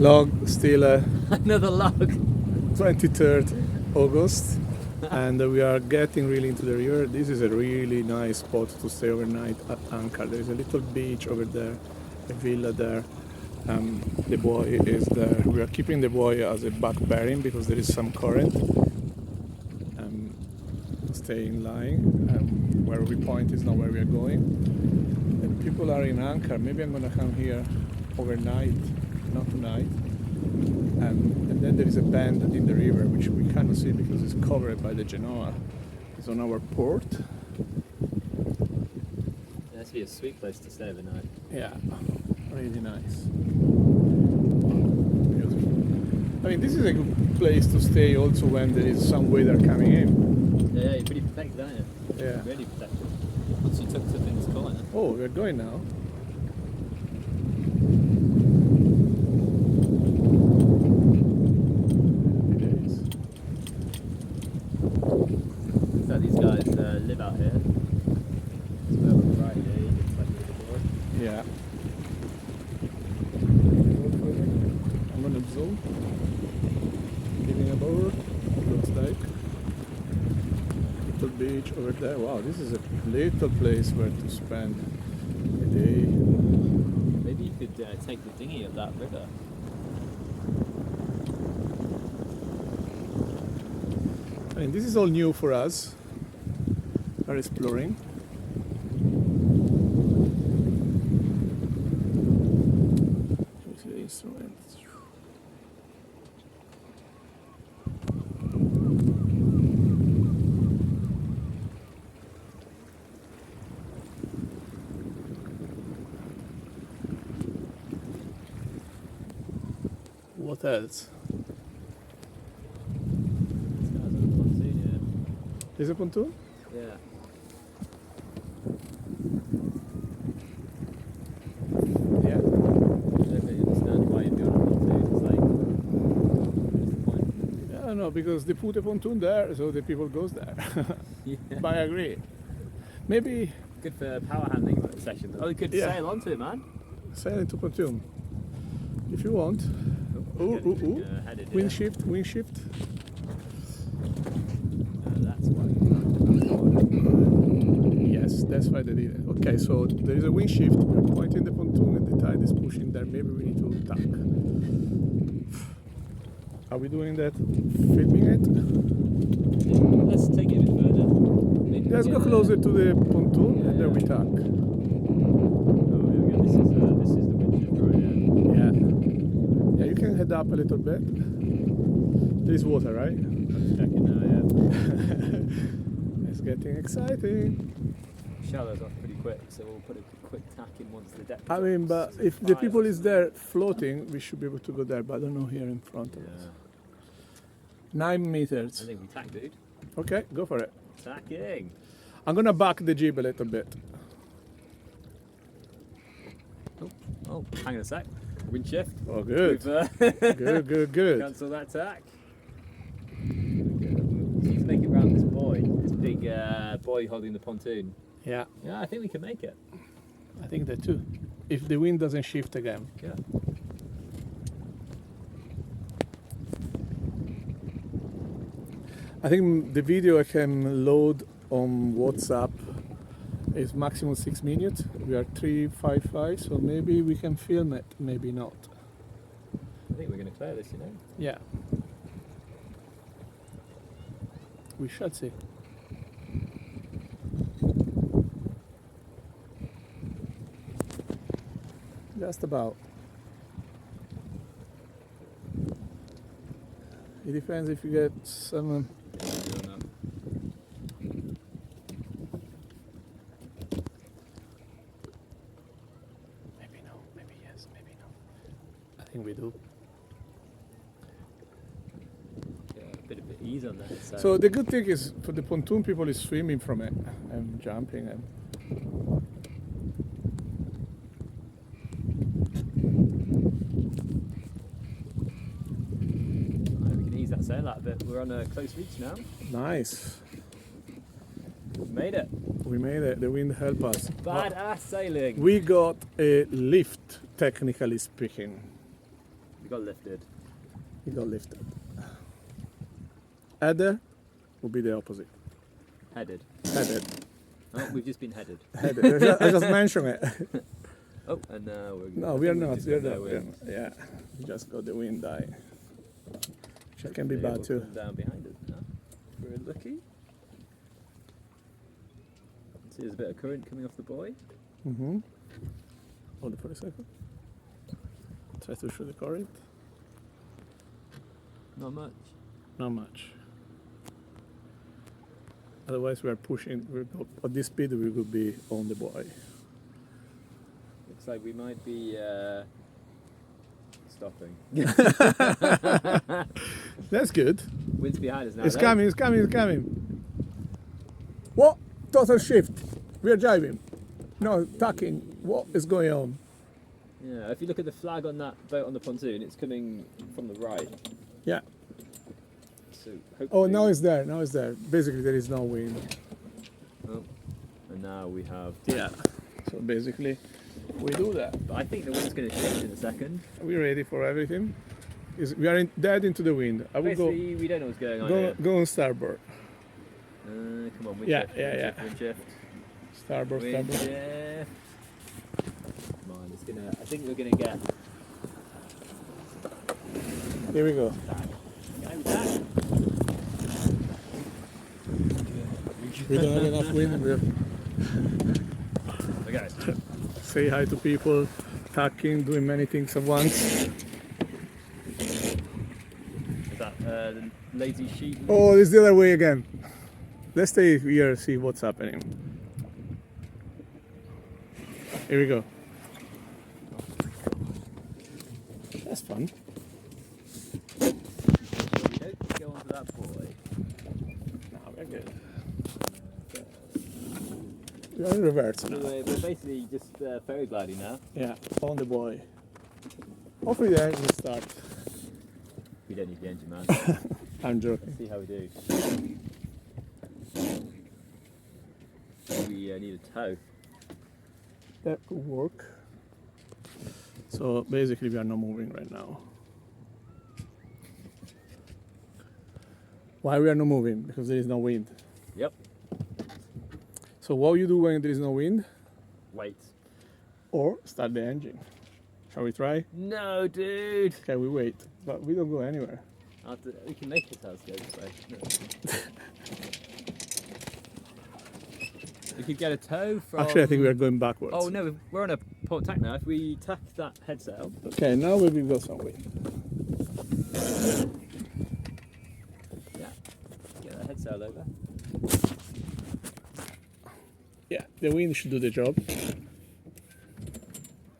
Log, still Another log. 23rd August, and we are getting really into the river. This is a really nice spot to stay overnight at Anchor. There is a little beach over there, a villa there. The buoy is there. We are keeping the buoy as a back bearing because there is some current. Staying lying. Where we point is not where we are going. And people are in Anchor. Maybe I'm gonna come here overnight, not tonight. And then there is a bend in the river which we cannot see because it's covered by the Genoa. It's on our port. That's be a sweet place to stay overnight. Yeah, really nice. I mean, this is a good place to stay also when there is some weather coming in. Yeah, you're pretty protected, aren't you? Yeah. Really protected. Once you took to things calling it. Oh, we're going now. So these guys live out here. So on Friday, it's like the board. Yeah. I'm gonna zoom. Getting aboard. Looks like little beach over there. Wow, this is a little place where to spend a day. Maybe you could take the dinghy up that river. I mean, this is all new for us. We're exploring. Here's the instrument. What else? These guys on the pontoon, Is it pontoon? yeah. Yeah. Yeah. I don't really understand why you're doing a pontoon. It's like, what's the point? Yeah, no, because they put a pontoon there, so the people goes there. Yeah. But I agree. Maybe Good for power handling sessions. Oh, you could Yeah. sail onto it, man. sail into pontoon if you want. Getting, headed here. Wind shift, wind shift. That's why. Yes, that's why they did it. Okay, so there is a wind shift. We're pointing the pontoon and the tide is pushing there. Maybe we need to tack. Are we doing that? Filming it? Let's take it a bit further. Maybe Let's go closer to the pontoon and then we tack. Oh, here we go. This is the wind shift right here. Yeah. Yeah, you can head up a little bit. There is water, right? I'm checking now, yeah. It's getting exciting. Shallows off pretty quick, so we'll put a quick tack in once the deck I mean, but drops. if the people is there floating, we should be able to go there, but I don't know here in front of us. Yeah. 9 I meters. think we tack, dude. Okay, go for it. Tacking. I'm gonna back the jib a little bit. Oh, hang on a sec. Wind shift. Oh, good. We've, Good. cancel that tack. Let's make it round this buoy. This big buoy holding the pontoon. Yeah, Yeah, I think we can make it. I think that too. If the wind doesn't shift again. Yeah. I think the video I can load on WhatsApp is maximum 6 minutes. We are 355, so maybe we can film it, maybe not. I think we're going to clear this, you know. Yeah. We shall see. Just about. It depends if you get some. Maybe no, maybe yes, maybe no. I think we do. Yeah, a bit of ease on that. So the good thing is for the pontoon, people is swimming from it and jumping and. We can ease that sail out a bit. We're on a close reach now. Nice. We've made it. We made it. The wind helped us. Badass sailing. We got a lift, technically speaking. We got lifted. He got lifted. Header would be the opposite. Headed. Headed. Oh, we've just been headed. Headed. I just mentioned it. Oh, and now we're. No, I we are think not. just We are got not. no wind. Yeah, we just got the wind die. Which can be Maybe bad it'll too. come down behind us now. We're lucky. See, there's a bit of current coming off the buoy. Mm-hmm. Hold it for a second. Try to shoot the current. Not much. Not much. Otherwise, we are pushing. At this speed, we could be on the buoy. Looks like we might be stopping. That's good. Wind's behind us now. It's though. coming. It's coming. It's coming. What? Total shift. We are driving. No, tucking. What is going on? Yeah, if you look at the flag on that boat on the pontoon, it's coming from the right. Yeah. So hopefully. Oh, now it's there. Now it's there. Basically, there is no wind. Oh, and now we have. Yeah. So basically, we do that. But I think the wind's going to shift in a second. Are we ready for everything? We are dead into the wind. I will Basically, we don't know what's going on here. go on starboard. Come on, wind Yeah, shift. yeah, wind yeah. shift, wind shift. Starboard, Wind starboard. shift. Come on, it's gonna. I think we're gonna get. Here we go. Go back. We don't have enough wind. We have Okay. say hi to people, talking, doing many things at once. Is that the lazy sheep? Oh, it's the other way again. Let's stay here and see what's happening. Here we go. That's fun. So we don't go onto that buoy. No, we're good. We're in reverse now. We're basically just ferry gliding now. Yeah, on the buoy. Hopefully the engine will start. We don't need the engine, man. I'm joking. Let's see how we do. We need a tow. That could work. So basically we are not moving right now. Why we are not moving? Because there is no wind. Yep. So what you do when there is no wind? Wait. Or start the engine. Shall we try? No, dude. Okay, we wait. But we don't go anywhere. We can make it ourselves go this way. No. We could get a tow from. Actually, I think we are going backwards. Oh no, we're on a port tack now. If we tack that head sail. Okay, now we will go some wind. Yeah. Get that head sail over. Yeah, the wind should do the job.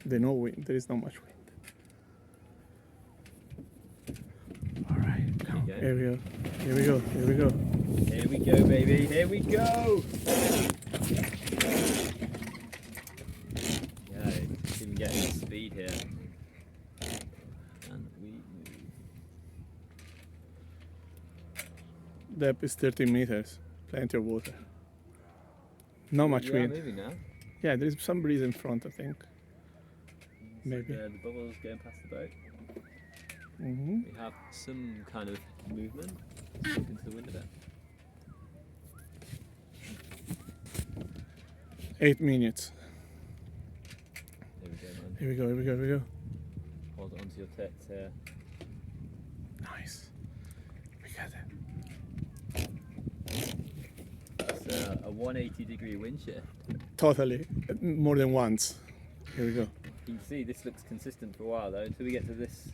There's no wind. There is not much wind. All right, come. Okay. Here we go. Here we go. Here we go. Here we go, baby. Here we go. Yeah, we can get some speed here. And we move. Depth is 13 meters. Plenty of water. Not much We are wind. moving now. Yeah, there is some breeze in front, I think. Maybe. The bubbles going past the boat. Hmm. We have some kind of movement. Let's look into the wind a bit. 8 minutes. There we go, man. Here we go, here we go, here we go. Hold on to your tits here. Nice. We got it. That's a 180-degree wind shift. Totally. More than once. Here we go. You can see this looks consistent for a while though, until we get to this.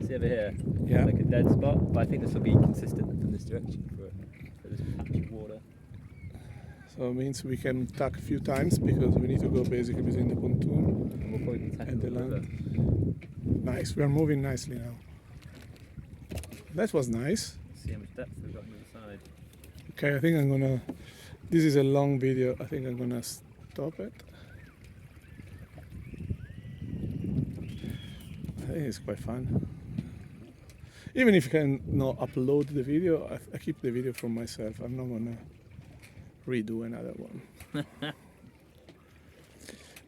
See over here? Yeah. Like a dead spot, but I think this will be consistent from this direction for this patch of water. So it means we can tack a few times because we need to go basically between the pontoon And we'll probably be tacking and the the river. land. Nice. We are moving nicely now. That was nice. See how much depth we've got on the other side. Okay, I think I'm gonna. This is a long video. I think I'm gonna stop it. I think it's quite fun. Even if you can not upload the video, I keep the video for myself. I'm not gonna redo another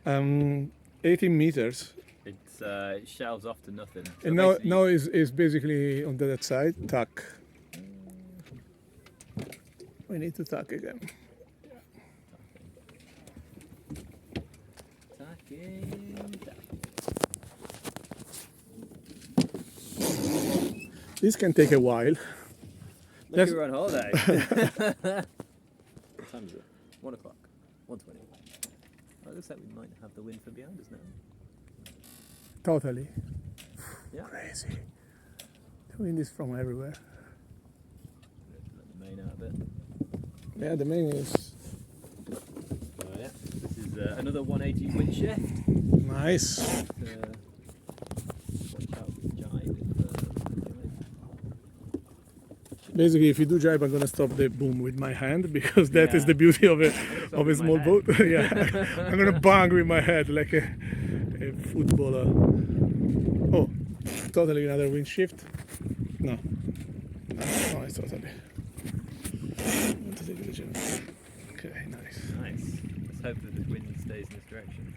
one. 18 meters. It's it shelves off to nothing. So And now, basically- now is basically on that side, tuck. We need to tuck again. Tacking. This can take a while. Look, That's- we're on holiday. What time is it? 1 o'clock. 1:20. Oh, it looks like we might have the wind from behind us now. Totally. Yeah. Crazy. The wind is from everywhere. Let the main out a bit. Yeah, the main is Oh yeah. This is another 180 wind shift. nice. Watch out for jibe if jibe. Basically, if you do jibe, I'm gonna stop the boom with my hand because that is Yeah. the beauty of a stop of a with my small head. boat. Yeah, I'm gonna bang with my head like a footballer. Oh, totally another wind shift. No, no, it's totally. Want to take a picture. Okay, nice. Nice. Let's hope that the wind stays in this direction.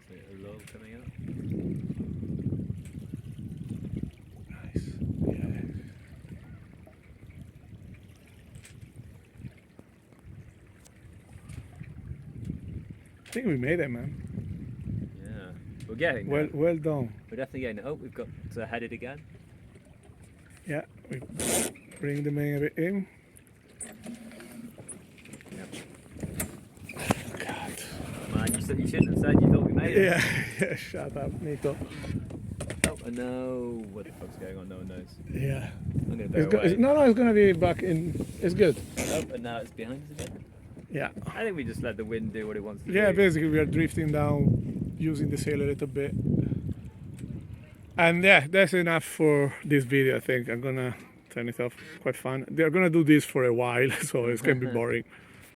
So a lull coming up. Nice. Yeah. I think we made it, man. Yeah. We're getting Well, there. well done. We're definitely getting it. Oh, we've got to head it again. Yeah, we bring the main a bit in. God. Man, you shouldn't have said you thought we made it. Yeah, yeah, shut up, Nito. Oh, no. What the fuck's going on? No one knows. Yeah. I'm going to bear It's away. no, it's gonna be back in. It's good. Oh, and now it's behind us again. Yeah. I think we just let the wind do what it wants to Yeah, do. basically we are drifting down, using the sail a little bit. And yeah, that's enough for this video, I think. I'm gonna turn it off. Quite fun. They're gonna do this for a while, so it's gonna be boring.